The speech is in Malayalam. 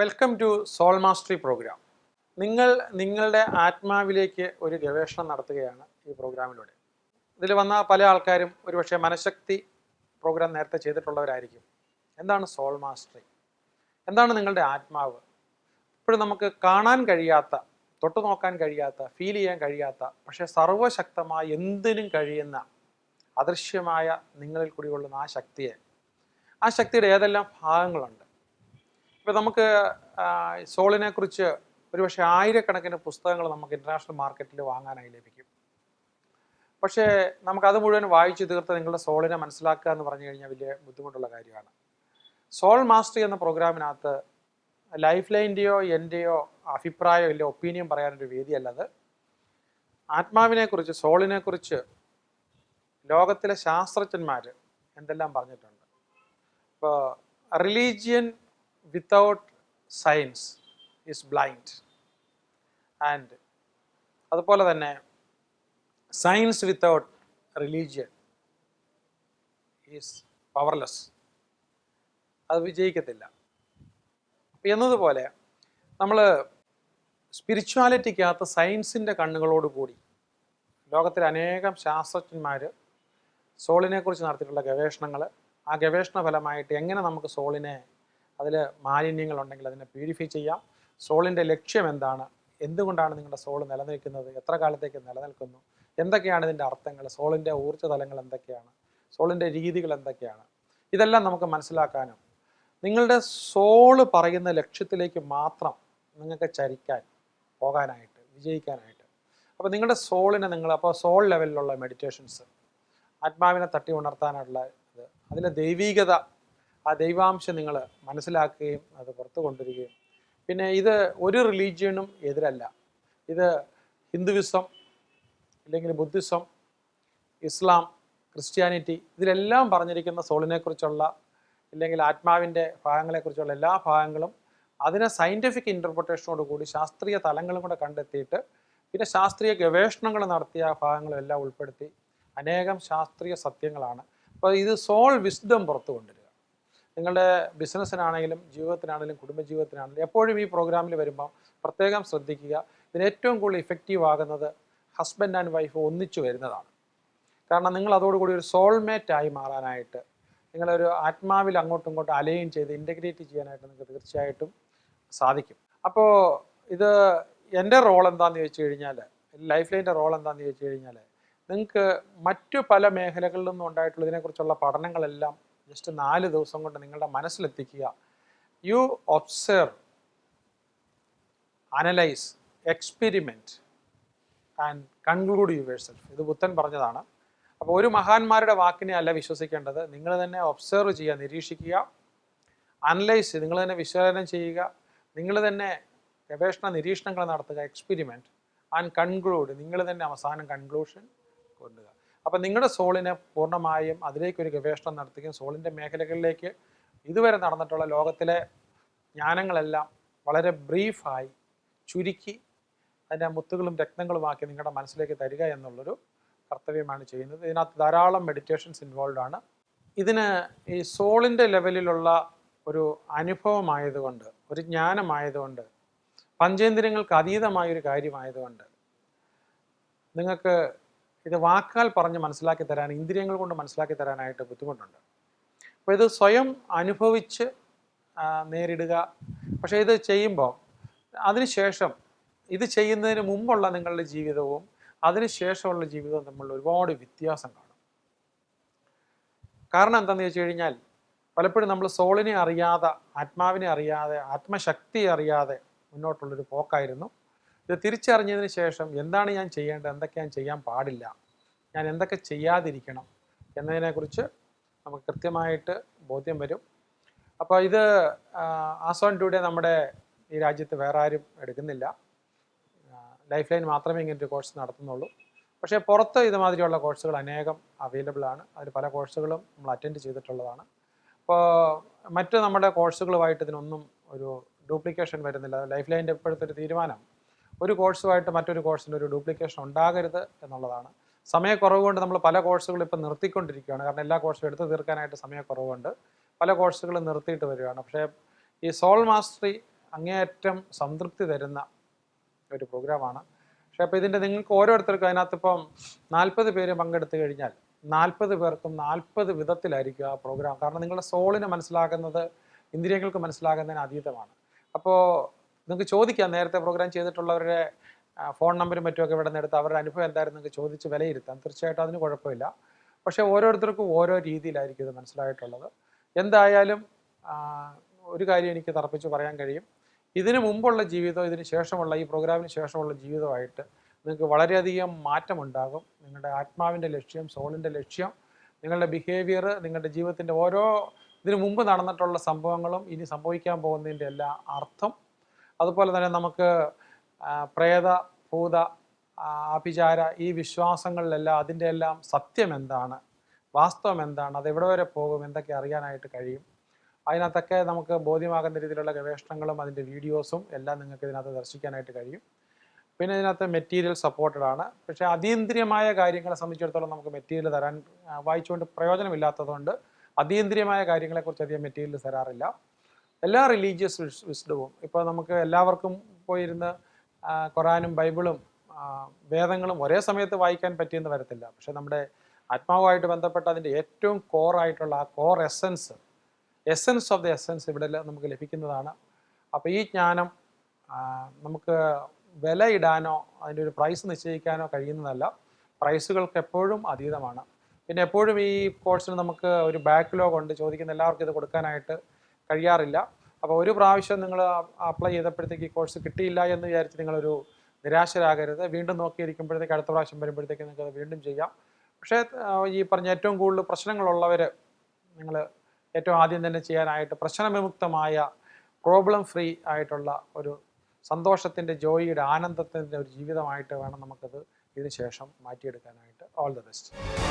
Welcome to soul mastery programme. നിങ്ങളുടെ ആത്മാവിലേക്ക് ഒരു ഗവേഷണം നടത്തുകയാണ് ഈ പ്രോഗ്രാമിലൂടെ. ഇതിൽ വന്ന പല ആൾക്കാരും ഒരുപക്ഷെ മനഃശക്തി പ്രോഗ്രാം നേരത്തെ ചെയ്തിട്ടുള്ളവരായിരിക്കും. എന്താണ് സോൾ മാസ്റ്ററി? എന്താണ് നിങ്ങളുടെ ആത്മാവ്? ഇപ്പോഴും നമുക്ക് കാണാൻ കഴിയാത്ത, തൊട്ടു നോക്കാൻ കഴിയാത്ത, ഫീൽ ചെയ്യാൻ കഴിയാത്ത, പക്ഷേ സർവശക്തമായ എന്തിനും കഴിയുന്ന അദൃശ്യമായ നിങ്ങളിൽ കൂടി കൊള്ളുന്ന ആ ശക്തിയുടെ ഏതെല്ലാം ഭാഗങ്ങളുണ്ട്? ഇപ്പോൾ നമുക്ക് സോളിനെ കുറിച്ച് ഒരുപക്ഷെ ആയിരക്കണക്കിന് പുസ്തകങ്ങൾ നമുക്ക് ഇൻ്റർനാഷണൽ മാർക്കറ്റിൽ വാങ്ങാനായി ലഭിക്കും. പക്ഷേ നമുക്കത് മുഴുവൻ വായിച്ചു തീർത്ത് നിങ്ങളുടെ സോളിനെ മനസ്സിലാക്കുക എന്ന് പറഞ്ഞു കഴിഞ്ഞാൽ വലിയ ബുദ്ധിമുട്ടുള്ള കാര്യമാണ്. സോൾ മാസ്റ്ററി എന്ന പ്രോഗ്രാമിനകത്ത് ലൈഫ് ലൈൻ്റെയോ എൻ്റെയോ അഭിപ്രായം ഇല്ല, ഒപ്പീനിയൻ പറയാനൊരു വേദിയല്ലത്. ആത്മാവിനെക്കുറിച്ച്, സോളിനെക്കുറിച്ച് ലോകത്തിലെ ശാസ്ത്രജ്ഞന്മാർ എന്തെല്ലാം പറഞ്ഞിട്ടുണ്ട്. ഇപ്പോൾ religion without science is blind, and അതുപോലെ തന്നെ science without religion is powerless, അത് വിജയിക്കത്തില്ല എന്നതുപോലെ നമ്മൾ സ്പിരിച്വാലിറ്റിക്കകത്ത് സയൻസിൻ്റെ കണ്ണുകളോടുകൂടി ലോകത്തിലെ അനേകം ശാസ്ത്രജ്ഞന്മാർ സോളിനെക്കുറിച്ച് നടത്തിയിട്ടുള്ള ഗവേഷണങ്ങൾ, ആ ഗവേഷണ ഫലമായിട്ട് എങ്ങനെ നമുക്ക് സോളിനെ, അതിൽ മാലിന്യങ്ങളുണ്ടെങ്കിൽ അതിനെ പ്യൂരിഫൈ ചെയ്യാം, സോളിൻ്റെ ലക്ഷ്യം എന്താണ്, എന്തുകൊണ്ടാണ് നിങ്ങളുടെ സോൾ നിലനിൽക്കുന്നത്, എത്ര കാലത്തേക്ക് നിലനിൽക്കുന്നു, എന്തൊക്കെയാണ് ഇതിൻ്റെ അർത്ഥങ്ങൾ, സോളിൻ്റെ ഊർജ്ജ തലങ്ങൾ എന്തൊക്കെയാണ്, സോളിൻ്റെ രീതികൾ എന്തൊക്കെയാണ്, ഇതെല്ലാം നമുക്ക് മനസ്സിലാക്കാനും നിങ്ങളുടെ സോള് പറയുന്ന ലക്ഷ്യത്തിലേക്ക് മാത്രം നിങ്ങൾക്ക് പോകാനായിട്ട്, വിജയിക്കാനായിട്ട്. അപ്പോൾ നിങ്ങളുടെ സോളിനെ അപ്പോൾ സോൾ ലെവലിലുള്ള മെഡിറ്റേഷൻസ്, ആത്മാവിനെ തട്ടി ഉണർത്താനുള്ള ഇത്, അതിലെ ദൈവീകത, ആ ദൈവാംശം നിങ്ങൾ മനസ്സിലാക്കുകയും അത് പുറത്തു കൊണ്ടുവരികയും, പിന്നെ ഇത് ഒരു റിലീജിയനും എതിരല്ല. ഇത് ഹിന്ദുവിസം, അല്ലെങ്കിൽ ബുദ്ധിസം, ഇസ്ലാം, ക്രിസ്ത്യാനിറ്റി, ഇതിലെല്ലാം പറഞ്ഞിരിക്കുന്ന സോളിനെക്കുറിച്ചുള്ള, ഇല്ലെങ്കിൽ ആത്മാവിൻ്റെ ഭാഗങ്ങളെക്കുറിച്ചുള്ള എല്ലാ ഭാഗങ്ങളും അതിനെ സയൻറ്റിഫിക് ഇൻ്റർപ്രിട്ടേഷനോട് കൂടി ശാസ്ത്രീയ തലങ്ങളും കൂടെ കണ്ടെത്തിയിട്ട്, പിന്നെ ശാസ്ത്രീയ ഗവേഷണങ്ങൾ നടത്തിയ ഭാഗങ്ങളും എല്ലാം ഉൾപ്പെടുത്തി അനേകം ശാസ്ത്രീയ സത്യങ്ങളാണ്. അപ്പോൾ ഇത് സോൾ വിസ്ഡം പുറത്തു കൊണ്ടുവരിക. നിങ്ങളുടെ ബിസിനസ്സിനാണെങ്കിലും ജീവിതത്തിനാണെങ്കിലും കുടുംബജീവിതത്തിനാണെങ്കിലും എപ്പോഴും ഈ പ്രോഗ്രാമിൽ വരുമ്പോൾ പ്രത്യേകം ശ്രദ്ധിക്കുക. ഇതിന് ഏറ്റവും കൂടുതൽ ഇഫക്റ്റീവ് ആകുന്നത് ഹസ്ബൻഡ് ആൻഡ് വൈഫ് ഒന്നിച്ചു വരുന്നതാണ്. കാരണം നിങ്ങൾ അതോടുകൂടി ഒരു സോൾമേറ്റായി മാറാനായിട്ട്, നിങ്ങളൊരു ആത്മാവിൽ അങ്ങോട്ടും ഇങ്ങോട്ടും അലൈൻ ചെയ്ത് ഇൻ്റഗ്രേറ്റ് ചെയ്യാനായിട്ട് നിങ്ങൾക്ക് തീർച്ചയായിട്ടും സാധിക്കും. അപ്പോൾ ഇത് എൻ്റെ റോൾ എന്താണെന്ന് ചോദിച്ചു കഴിഞ്ഞാൽ, ലൈഫ് ലൈൻ്റെ റോൾ എന്താണെന്ന് ചോദിച്ചു കഴിഞ്ഞാൽ, നിങ്ങൾക്ക് മറ്റു പല മേഖലകളിൽ നിന്നും ഉണ്ടായിട്ടുള്ള ഇതിനെക്കുറിച്ചുള്ള പഠനങ്ങളെല്ലാം ജസ്റ്റ് 4 ദിവസം കൊണ്ട് നിങ്ങളുടെ മനസ്സിലെത്തിക്കുക. You observe, analyse, experiment and conclude yourself. ഇത് ബുദ്ധൻ പറഞ്ഞതാണ്. അപ്പോൾ ഒരു മഹാന്മാരുടെ വാക്കിനെ അല്ല വിശ്വസിക്കേണ്ടത്. നിങ്ങൾ തന്നെ ഒബ്സർവ് ചെയ്യുക, നിരീക്ഷിക്കുക, അനലൈസ്, നിങ്ങൾ തന്നെ വിശകലനം ചെയ്യുക, നിങ്ങൾ തന്നെ ഗവേഷണ നിരീക്ഷണങ്ങൾ നടത്തുക, എക്സ്പെരിമെൻറ്റ്, ആൻഡ് കൺക്ലൂഡ്, നിങ്ങൾ തന്നെ അവസാനം കൺക്ലൂഷൻ കൊണ്ടുക. അപ്പം നിങ്ങളുടെ സോളിനെ പൂർണ്ണമായും അതിലേക്കൊരു ഗവേഷണം നടത്തുകയും സോളിൻ്റെ മേഖലകളിലേക്ക് ഇതുവരെ നടന്നിട്ടുള്ള ലോകത്തിലെ ജ്ഞാനങ്ങളെല്ലാം വളരെ ബ്രീഫായി ചുരുക്കി അതിൻ്റെ മുത്തുകളും രത്നങ്ങളുമാക്കി നിങ്ങളുടെ മനസ്സിലേക്ക് തരിക എന്നുള്ളൊരു കർത്തവ്യമാണ് ചെയ്യുന്നത്. ഇതിനകത്ത് ധാരാളം മെഡിറ്റേഷൻസ് ഇൻവോൾവ് ആണ്. ഇതിന് ഈ സോളിൻ്റെ ലെവലിലുള്ള ഒരു അനുഭവമായതുകൊണ്ട്, ഒരു ജ്ഞാനമായതുകൊണ്ട്, പഞ്ചേന്ദ്രിയങ്ങൾക്ക് അതീതമായൊരു കാര്യമായതുകൊണ്ട് നിങ്ങൾക്ക് ഇത് വാക്കാൽ പറഞ്ഞ് മനസ്സിലാക്കി തരാൻ, ഇന്ദ്രിയങ്ങൾ കൊണ്ട് മനസ്സിലാക്കി തരാനായിട്ട് ബുദ്ധിമുട്ടുണ്ട്. അപ്പോൾ ഇത് സ്വയം അനുഭവിച്ച് നേരിടുക. പക്ഷേ ഇത് ചെയ്യുമ്പോൾ അതിനുശേഷം, ഇത് ചെയ്യുന്നതിന് മുമ്പുള്ള നിങ്ങളുടെ ജീവിതവും അതിനുശേഷമുള്ള ജീവിതവും തമ്മിൽ ഒരുപാട് വ്യത്യാസം കാണും. കാരണം എന്താണെന്ന് ചോദിച്ചു കഴിഞ്ഞാൽ, പലപ്പോഴും നമ്മൾ സോളിനെ അറിയാതെ, ആത്മാവിനെ അറിയാതെ, ആത്മശക്തി അറിയാതെ മുന്നോട്ടുള്ളൊരു പോക്കായിരുന്നു. ഇത് തിരിച്ചറിഞ്ഞതിന് ശേഷം എന്താണ് ഞാൻ ചെയ്യേണ്ടത്, എന്തൊക്കെ ഞാൻ ചെയ്യാൻ പാടില്ല, ഞാൻ എന്തൊക്കെ ചെയ്യാതിരിക്കണം എന്നതിനെക്കുറിച്ച് നമുക്ക് കൃത്യമായിട്ട് ബോധ്യം വരും. അപ്പോൾ ഇത് ആസ് ഓൺ ടുഡേ നമ്മുടെ ഈ രാജ്യത്ത് വേറെ ആരും എടുക്കുന്നില്ല. ലൈഫ് ലൈൻ മാത്രമേ ഇങ്ങനൊരു കോഴ്സ് നടത്തുന്നുള്ളൂ. പക്ഷേ പുറത്ത് ഇതുമാതിരിയുള്ള കോഴ്സുകൾ അനേകം അവൈലബിൾ ആണ്. അതിൽ പല കോഴ്സുകളും നമ്മൾ അറ്റൻഡ് ചെയ്തിട്ടുള്ളതാണ്. അപ്പോൾ മറ്റ് നമ്മുടെ കോഴ്സുകളുമായിട്ട് ഇതിനൊന്നും ഒരു ഡ്യൂപ്ലിക്കേഷൻ വരുന്നില്ല. ലൈഫ് ലൈൻ്റെ ഇപ്പോഴത്തെ ഒരു തീരുമാനം, ഒരു കോഴ്സുമായിട്ട് മറ്റൊരു കോഴ്സിൻ്റെ ഒരു ഡ്യൂപ്ലിക്കേഷൻ ഉണ്ടാകരുത് എന്നുള്ളതാണ്. സമയക്കുറവ് കൊണ്ട് നമ്മൾ പല കോഴ്സുകളും ഇപ്പം നിർത്തിക്കൊണ്ടിരിക്കുകയാണ്. കാരണം എല്ലാ കോഴ്സും എടുത്തു തീർക്കാനായിട്ട് സമയക്കുറവുണ്ട്. പല കോഴ്സുകളും നിർത്തിയിട്ട് വരികയാണ്. പക്ഷേ ഈ സോൾ മാസ്റ്ററി അങ്ങേയറ്റം സംതൃപ്തി തരുന്ന ഒരു പ്രോഗ്രാമാണ്. പക്ഷേ അപ്പോൾ ഇതിൻ്റെ നിങ്ങൾക്ക് ഓരോരുത്തർക്കും അതിനകത്ത് ഇപ്പം 40 പേര് പങ്കെടുത്തു കഴിഞ്ഞാൽ 40 പേർക്കും 40 വിധത്തിലായിരിക്കും ആ പ്രോഗ്രാം. കാരണം നിങ്ങളുടെ സോളിനെ മനസ്സിലാക്കുന്നത് ഇന്ദ്രിയങ്ങൾക്ക് മനസ്സിലാകുന്നതിന് അതീതമാണ്. അപ്പോൾ നിങ്ങൾക്ക് ചോദിക്കാം, നേരത്തെ പ്രോഗ്രാം ചെയ്തിട്ടുള്ളവരുടെ ഫോൺ നമ്പരും മറ്റുമൊക്കെ ഇവിടെ നിന്ന് എടുത്ത് അവരുടെ അനുഭവം എന്തായിരുന്നു നിങ്ങൾക്ക് ചോദിച്ച് വിലയിരുത്താം. തീർച്ചയായിട്ടും അതിന് കുഴപ്പമില്ല. പക്ഷേ ഓരോരുത്തർക്കും ഓരോ രീതിയിലായിരിക്കും ഇത് മനസ്സിലായിട്ടുള്ളത്. എന്തായാലും ഒരു കാര്യം എനിക്ക് തറപ്പിച്ച് പറയാൻ കഴിയും, ഇതിനു മുമ്പുള്ള ജീവിതം ഇതിന് ശേഷമുള്ള ഈ പ്രോഗ്രാമിന് ശേഷമുള്ള ജീവിതമായിട്ട് നിങ്ങൾക്ക് വളരെയധികം മാറ്റമുണ്ടാകും. നിങ്ങളുടെ ആത്മാവിൻ്റെ ലക്ഷ്യം, സോളിൻ്റെ ലക്ഷ്യം, നിങ്ങളുടെ ബിഹേവിയർ, നിങ്ങളുടെ ജീവിതത്തിൻ്റെ ഓരോ ഇതിനു മുമ്പ് നടന്നിട്ടുള്ള സംഭവങ്ങളും ഇനി സംഭവിക്കാൻ പോകുന്നതിൻ്റെ എല്ലാ അർത്ഥം, അതുപോലെ തന്നെ നമുക്ക് പ്രേത, ഭൂത, ആഭിചാര ഈ വിശ്വാസങ്ങളിലെല്ലാം അതിൻ്റെ എല്ലാം സത്യം എന്താണ്, വാസ്തവം എന്താണ്, അത് എവിടെ വരെ പോകും, എന്തൊക്കെ അറിയാനായിട്ട് കഴിയും, അതിനകത്തൊക്കെ നമുക്ക് ബോധ്യമാകുന്ന രീതിയിലുള്ള ഗവേഷണങ്ങളും അതിൻ്റെ വീഡിയോസും എല്ലാം നിങ്ങൾക്ക് ഇതിനകത്ത് ദർശിക്കാനായിട്ട് കഴിയും. പിന്നെ ഇതിനകത്ത് മെറ്റീരിയൽ സപ്പോർട്ടഡ് ആണ്. പക്ഷേ അതീന്ദ്രിയമായ കാര്യങ്ങളെ സംബന്ധിച്ചിടത്തോളം നമുക്ക് മെറ്റീരിയൽ തരാൻ വായിച്ചുകൊണ്ട് പ്രയോജനമില്ലാത്തതുകൊണ്ട് അതീന്ദ്രിയമായ കാര്യങ്ങളെക്കുറിച്ച് അധികം മെറ്റീരിയൽ തരാറില്ല. എല്ലാ റിലീജിയസ് വിസ്ഡവും ഇപ്പോൾ നമുക്ക് എല്ലാവർക്കും പോയിരുന്ന് ഖുറാനും ബൈബിളും വേദങ്ങളും ഒരേ സമയത്ത് വായിക്കാൻ പറ്റിയെന്ന് വരത്തില്ല. പക്ഷേ നമ്മുടെ ആത്മാവുമായിട്ട് ബന്ധപ്പെട്ട അതിൻ്റെ ഏറ്റവും കോറായിട്ടുള്ള ആ core essence of the essence ഇവിടെ നമുക്ക് ലഭിക്കുന്നതാണ്. അപ്പോൾ ഈ ജ്ഞാനം നമുക്ക് വിലയിടാനോ അതിൻ്റെ ഒരു പ്രൈസ് നിശ്ചയിക്കാനോ കഴിയുന്നതല്ല. പ്രൈസുകൾക്ക് എപ്പോഴും അതീതമാണ്. പിന്നെ എപ്പോഴും ഈ കോഴ്സിന് നമുക്ക് ഒരു ബാക്ക്ലോഗ് ഉണ്ട്, ചോദിക്കുന്ന എല്ലാവർക്കും ഇത് കൊടുക്കാനായിട്ട് കഴിയാറില്ല. അപ്പോൾ ഒരു പ്രാവശ്യം നിങ്ങൾ അപ്ലൈ ചെയ്തപ്പോഴത്തേക്ക് ഈ കോഴ്സ് കിട്ടിയില്ല എന്ന് വിചാരിച്ച് നിങ്ങളൊരു നിരാശരാകരുത്. വീണ്ടും നോക്കിയിരിക്കുമ്പോഴത്തേക്ക് അടുത്ത പ്രാവശ്യം വരുമ്പോഴത്തേക്ക് നിങ്ങൾക്ക് അത് വീണ്ടും ചെയ്യാം. പക്ഷേ ഈ പറഞ്ഞ ഏറ്റവും കൂടുതൽ പ്രശ്നങ്ങളുള്ളവർ നിങ്ങൾ ഏറ്റവും ആദ്യം തന്നെ ചെയ്യാനായിട്ട് പ്രശ്നവിമുക്തമായ പ്രോബ്ലം ഫ്രീ ആയിട്ടുള്ള ഒരു സന്തോഷത്തിൻ്റെ, ജോയിയുടെ, ആനന്ദത്തിൻ്റെ ഒരു ജീവിതമായിട്ട് വേണം നമുക്കത് ഇതിന് ശേഷം മാറ്റിയെടുക്കാനായിട്ട്. All the best.